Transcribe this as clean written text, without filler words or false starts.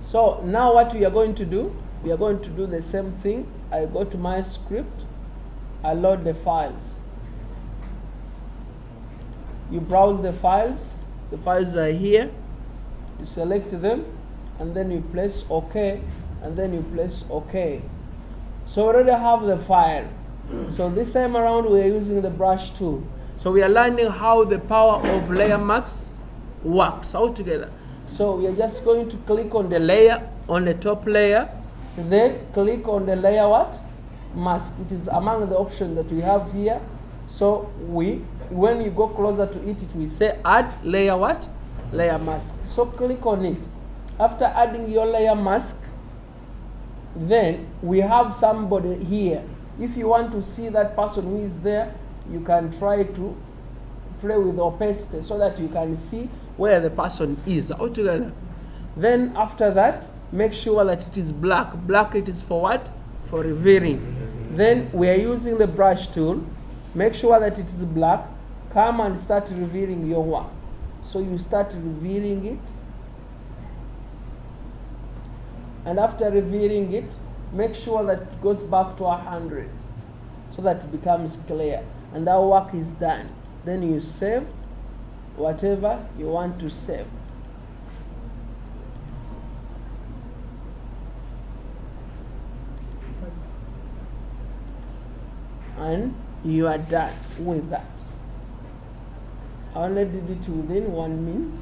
So now what we are going to do, we are going to do the same thing. I go to my script, I load the files. You browse the files are here, you select them, and then you press OK, and then you press OK. So we already have the file. So this time around we are using the brush tool. So we are learning how the power of layer mask works altogether. So we are just going to click on the layer, on the top layer, then click on the layer what? Mask. It is among the options that we have here. So when you go closer to it, it will say add layer what? Layer mask. So click on it. After adding your layer mask, then we have somebody here. If you want to see that person who is there, you can try to play with opacity so that you can see where the person is altogether. Then after that, make sure that it is black. Black, it is for what? For revealing. Then we are using the brush tool. Make sure that it is black. Come and start revealing your work. So you start revealing it. And after revealing it, make sure that it goes back to 100 so that it becomes clear. And that work is done. Then you save whatever you want to save. And you are done with that. I only did it within 1 minute.